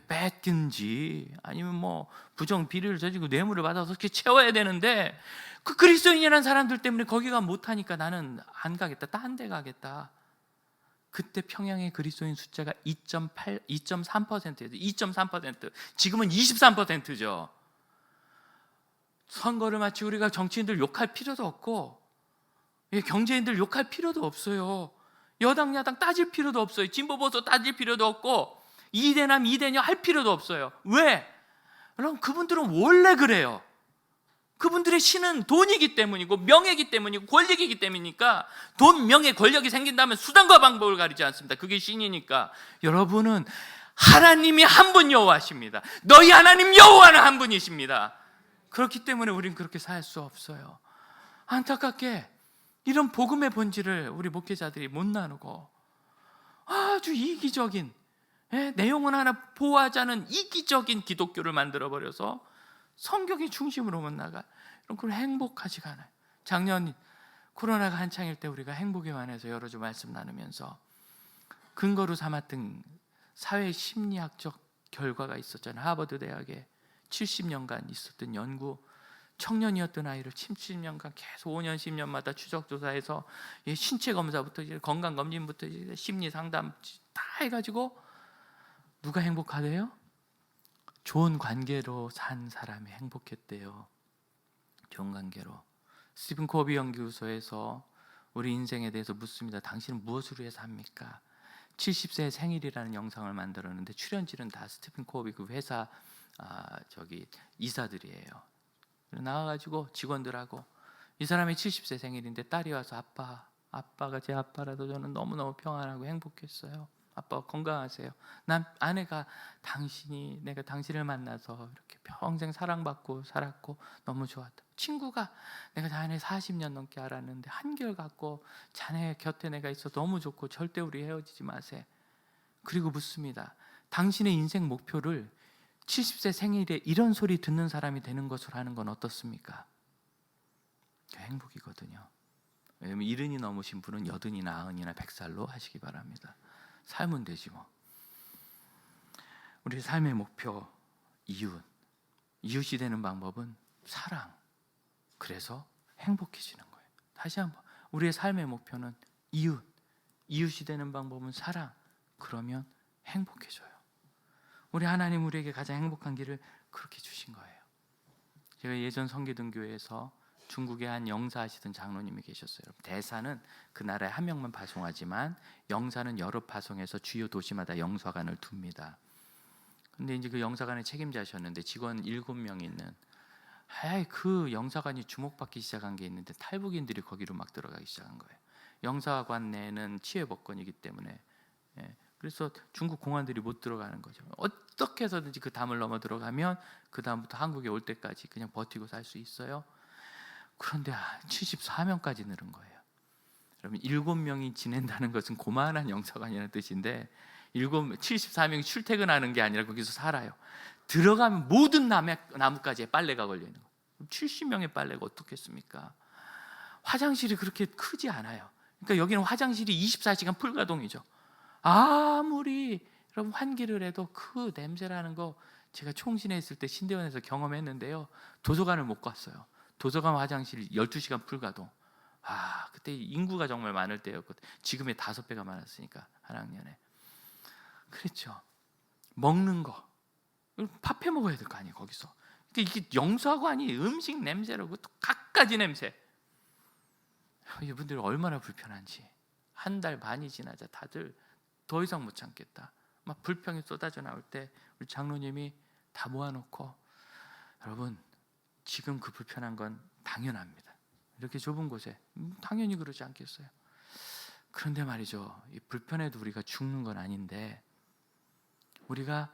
뺐든지 아니면 뭐 부정 비리를 저지르고 뇌물을 받아서 그렇게 채워야 되는데 그 그리스도인이라는 사람들 때문에 거기가 못하니까 나는 안 가겠다, 딴 데 가겠다. 그때 평양의 그리스도인 숫자가 2.3%예요. 2.3%. 지금은 23%죠. 선거를 마치 우리가 정치인들 욕할 필요도 없고 경제인들 욕할 필요도 없어요. 여당 야당 따질 필요도 없어요. 진보 보수 따질 필요도 없고 이대남 이대녀 할 필요도 없어요. 왜? 여러분, 그분들은 원래 그래요. 그분들의 신은 돈이기 때문이고 명예이기 때문이고 권력이기 때문이니까, 돈, 명예, 권력이 생긴다면 수단과 방법을 가리지 않습니다. 그게 신이니까. 여러분은 하나님이 한 분 여호와십니다. 너희 하나님 여호와는 한 분이십니다. 그렇기 때문에 우린 그렇게 살 수 없어요. 안타깝게 이런 복음의 본질을 우리 목회자들이 못 나누고 아주 이기적인, 내용은 하나 보호하자는 이기적인 기독교를 만들어버려서 성경의 중심으로만 나가. 그럼 행복하지가 않아요. 작년 코로나가 한창일 때 우리가 행복에 관해서 여러 주 말씀 나누면서 근거로 삼았던 사회 심리학적 결과가 있었잖아요. 하버드 대학에 70년간 있었던 연구, 청년이었던 아이를 70년간 계속 5년 10년마다 추적 조사해서 신체 검사부터 건강 검진부터 심리 상담 다 해가지고 누가 행복하대요? 좋은 관계로 산 사람이 행복했대요. 좋은 관계로. 스티븐 코비 연구소에서 우리 인생에 대해서 묻습니다. 당신은 무엇으로 해서 합니까? 70세 생일이라는 영상을 만들었는데 출연진은 다 스티븐 코비 그 회사 이사들이에요. 나와가지고 직원들하고, 이 사람이 70세 생일인데 딸이 와서 아빠가 제 아빠라도 저는 너무너무 평안하고 행복했어요. 아빠 건강하세요. 난 아내가 내가 당신을 만나서 이렇게 평생 사랑받고 살았고 너무 좋았다. 친구가 내가 자네 40년 넘게 알았는데 한결같고 자네 곁에 내가 있어 너무 좋고 절대 우리 헤어지지 마세요. 그리고 묻습니다. 당신의 인생 목표를 70세 생일에 이런 소리 듣는 사람이 되는 것으로 하는 건 어떻습니까? 행복이거든요. 왜냐면 70이 넘으신 분은 80이나 90이나 100살로 하시기 바랍니다. 삶은 되지 뭐. 우리 삶의 목표, 이웃이 되는 방법은 사랑. 그래서 행복해지는 거예요. 다시 한번, 우리의 삶의 목표는 이웃이 되는 방법은 사랑. 그러면 행복해져요. 우리 하나님 우리에게 가장 행복한 길을 그렇게 주신 거예요. 제가 예전 성기등교회에서 중국에 한 영사하시던 장로님이 계셨어요. 대사는 그 나라에 한 명만 파송하지만 영사는 여러 파송해서 주요 도시마다 영사관을 둡니다. 근데 이제 그 영사관의 책임자셨는데 직원 7명이 있는 그 영사관이 주목받기 시작한 게 있는데 탈북인들이 거기로 막 들어가기 시작한 거예요. 영사관 내는 치외법권이기 때문에. 그래서 중국 공안들이 못 들어가는 거죠. 어떻게 해서든지 그 담을 넘어 들어가면 그 다음부터 한국에 올 때까지 그냥 버티고 살 수 있어요. 그런데 74명까지 늘은 거예요. 여러분 7명이 지낸다는 것은 고만한 영사관이라는 뜻인데 74명이 출퇴근하는 게 아니라 거기서 살아요. 들어가면 모든 나무까지에 빨래가 걸려 있는 거예요. 70명의 빨래가 어떻겠습니까? 화장실이 그렇게 크지 않아요. 그러니까 여기는 화장실이 24시간 풀가동이죠. 아무리 여러분 환기를 해도 그 냄새라는 거 제가 총신에 있을 때 신대원에서 경험했는데요. 도서관을 못 갔어요. 도서관 화장실 12시간 풀가동. 그때 인구가 정말 많을 때였거든. 지금의 5배가 많았으니까 한 학년에. 그렇죠. 먹는 거 밥해 먹어야 될 거 아니에요. 거기서. 그러니까 이게 영사관이 음식 냄새라고 또 갖가지 냄새. 이분들이 얼마나 불편한지. 한 달 반이 지나자 다들 더 이상 못 참겠다. 막 불평이 쏟아져 나올 때 우리 장로님이 다 모아놓고 여러분 지금 그 불편한 건 당연합니다. 이렇게 좁은 곳에 당연히 그러지 않겠어요. 그런데 말이죠. 이 불편해도 우리가 죽는 건 아닌데 우리가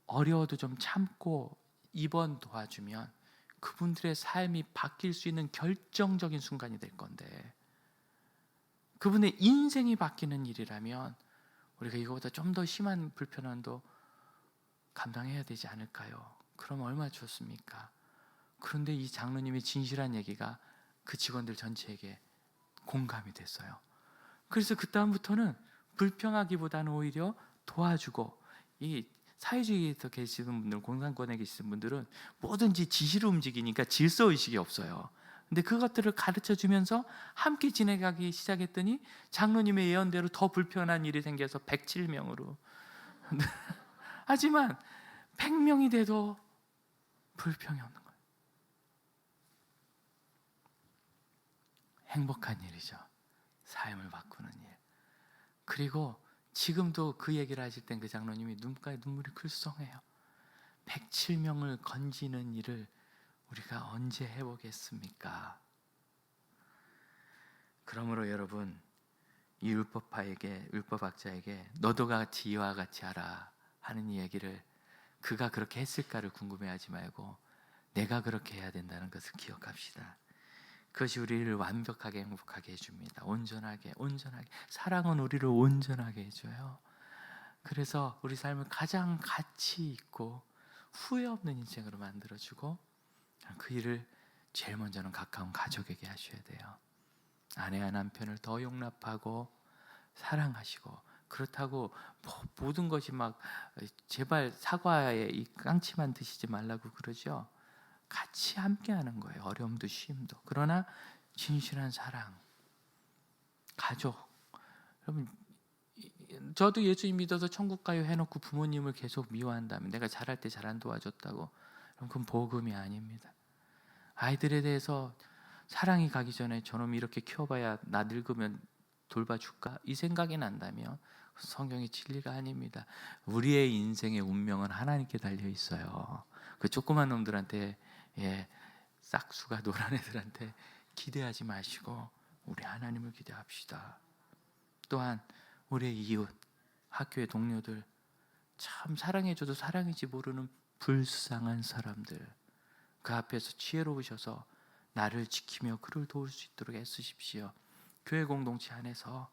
어려워도 좀 참고 입원 도와주면 그분들의 삶이 바뀔 수 있는 결정적인 순간이 될 건데 그분의 인생이 바뀌는 일이라면 우리가 이거보다 좀 더 심한 불편함도 감당해야 되지 않을까요? 그럼 얼마나 좋습니까? 그런데 이 장로님의 진실한 얘기가 그 직원들 전체에게 공감이 됐어요. 그래서 그 다음부터는 불평하기보다는 오히려 도와주고 이 사회주의에서 계시는 분들, 공산권에 계시는 분들은 뭐든지 지시로 움직이니까 질서의식이 없어요. 근데 그것들을 가르쳐주면서 함께 지내가기 시작했더니 장로님의 예언대로 더 불편한 일이 생겨서 107명으로 하지만 100명이 돼도 불평이 없는 거예요. 행복한 일이죠. 삶을 바꾸는 일. 그리고 지금도 그 얘기를 하실 땐 그 장로님이 눈가에 눈물이 글썽해요. 107명을 건지는 일을 우리가 언제 해보겠습니까? 그러므로 여러분 이 율법학자에게 너도 같이 이와 같이 하라 하는 이 얘기를 그가 그렇게 했을까를 궁금해하지 말고 내가 그렇게 해야 된다는 것을 기억합시다. 그것이 우리를 완벽하게 행복하게 해줍니다. 온전하게 사랑은 우리를 온전하게 해줘요. 그래서 우리 삶을 가장 가치 있고 후회 없는 인생으로 만들어주고 그 일을 제일 먼저는 가까운 가족에게 하셔야 돼요. 아내와 남편을 더 용납하고 사랑하시고 그렇다고 모든 것이 막 제발 사과에 이 깡치만 드시지 말라고 그러죠. 같이 함께하는 거예요. 어려움도 쉼도. 그러나 진실한 사랑, 가족. 여러분 저도 예수님 믿어서 천국 가요 해놓고 부모님을 계속 미워한다면 내가 잘할 때 잘 안 도와줬다고 그건 복음이 아닙니다. 아이들에 대해서 사랑이 가기 전에 저놈 이렇게 키워봐야 나 늙으면 돌봐줄까? 이 생각이 난다면 성경의 진리가 아닙니다. 우리의 인생의 운명은 하나님께 달려 있어요. 그 조그만 놈들한테 싹수가 노란 애들한테 기대하지 마시고 우리 하나님을 기대합시다. 또한 우리의 이웃, 학교의 동료들 참 사랑해줘도 사랑인지 모르는 불쌍한 사람들 그 앞에서 지혜로우셔서 나를 지키며 그를 도울 수 있도록 애쓰십시오. 교회 공동체 안에서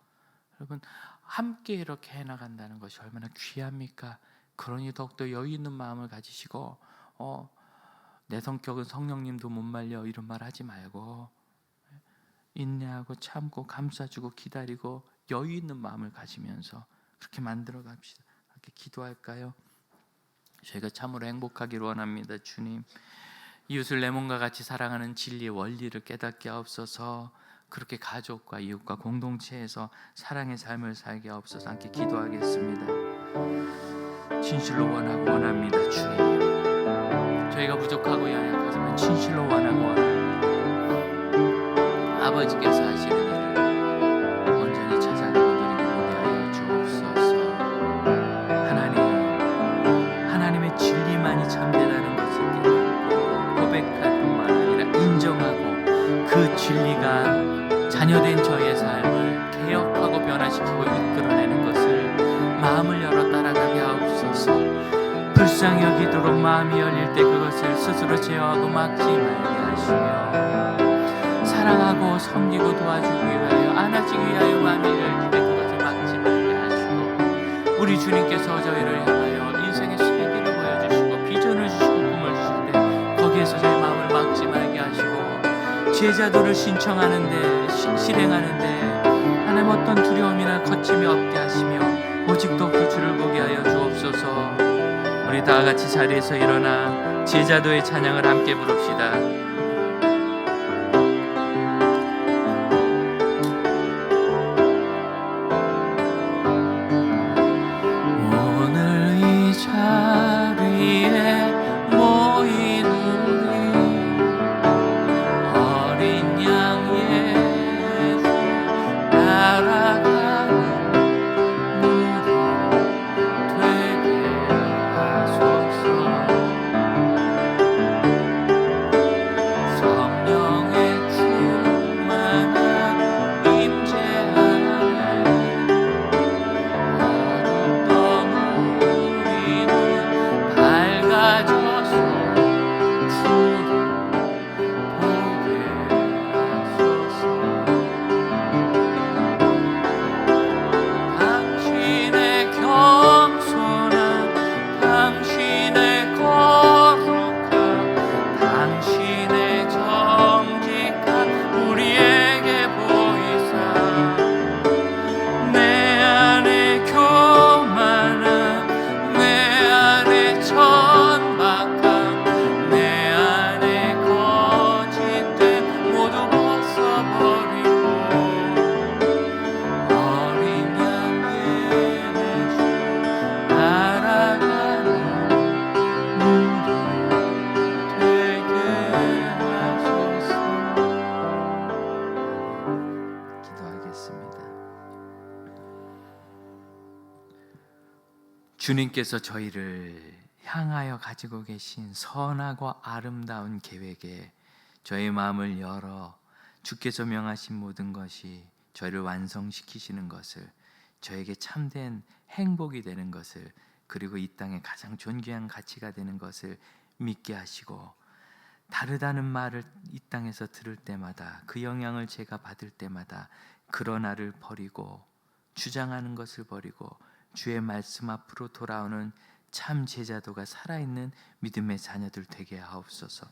여러분 함께 이렇게 해나간다는 것이 얼마나 귀합니까? 그러니 더욱더 여유 있는 마음을 가지시고 내 성격은 성령님도 못 말려 이런 말 하지 말고 인내하고 참고 감싸주고 기다리고 여유 있는 마음을 가지면서 그렇게 만들어 갑시다. 이렇게 기도할까요? 저희가 참으로 행복하기를 원합니다. 주님 이웃을 내 몸과 같이 사랑하는 진리의 원리를 깨닫게 하옵소서. 그렇게 가족과 이웃과 공동체에서 사랑의 삶을 살게 하옵소서. 함께 기도하겠습니다. 진실로 원합니다. 주님 저희가 부족하고 연약하지만 진실로 원합니다. 아버지께서 하시는 일을 온전히 찾아가고 누리고 보게 하여 주옵소서. 하나님의 진리만이 참되라는 것을 깨닫고 고백할 뿐만 아니라 인정하고 그 진리가 자녀된 저의 삶을 개혁하고 변화시키고 이끌어내는 것을 마음을 열어 따라가게 하옵소서. 불쌍히 여기도록 마음이 열릴 때 그것을 스스로 제어하고 막지 말게 하시며, 사랑하고 섬기고 도와주기 위하여 안아주기 위하여 마음이 열릴 때 그것을 막지 말게 하시고, 우리 주님께서 저희를 향하여 인생의 세계를 보여주시고 비전을 주시고 꿈을 주실 때 거기에서 저희 마음을 막지 말게 하시고, 제자도를 신청하는데 실행하는데 하나님 어떤 두려움이나 거침이 없게 하시며 오직 또 그 주를 보게 하여 주옵소서. 우리 다 같이 자리에서 일어나 제자도의 찬양을 함께 부릅시다. 오늘 이 자리에 모인 우리 어린 양 예수 따라가는 무리 되게 하소서. 성령의 충만한 임재 안에 어둡던 우리는 밝아져서 주를 보게 하소서. 당신의 겸손한, 당신의 거룩한, 당신의 정직한 우리에게 보이사 내 안에 교만함, 내 안에 천박함, 내 안에 거짓됨 모두 벗어버리고 어린 양 예수 따라가는 무리 되게 하소서. 기도하겠습니다. 주님께서 저희를 향하여 가지고 계신 선하고 아름다운 계획에 저의 마음을 열어 주께서 명하신 모든 것이 저희를 완성시키시는 것을, 저에게 참된 행복이 되는 것을, 그리고 이 땅에 가장 존귀한 가치가 되는 것을 믿게 하시고, 다르다는 말을 이 땅에서 들을 때마다, 그 영향을 제가 받을 때마다 그러나를 버리고 주장하는 것을 버리고 주의 말씀 앞으로 돌아오는 참 제자도가 살아있는 믿음의 자녀들 되게 하옵소서.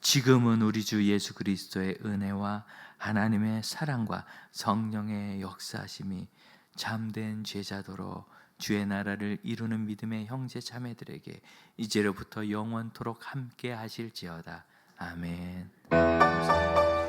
지금은 우리 주 예수 그리스도의 은혜와 하나님의 사랑과 성령의 역사하심이 참된 제자도로 주의 나라를 이루는 믿음의 형제 자매들에게 이제로부터 영원토록 함께 하실지어다. 아멘. 감사합니다.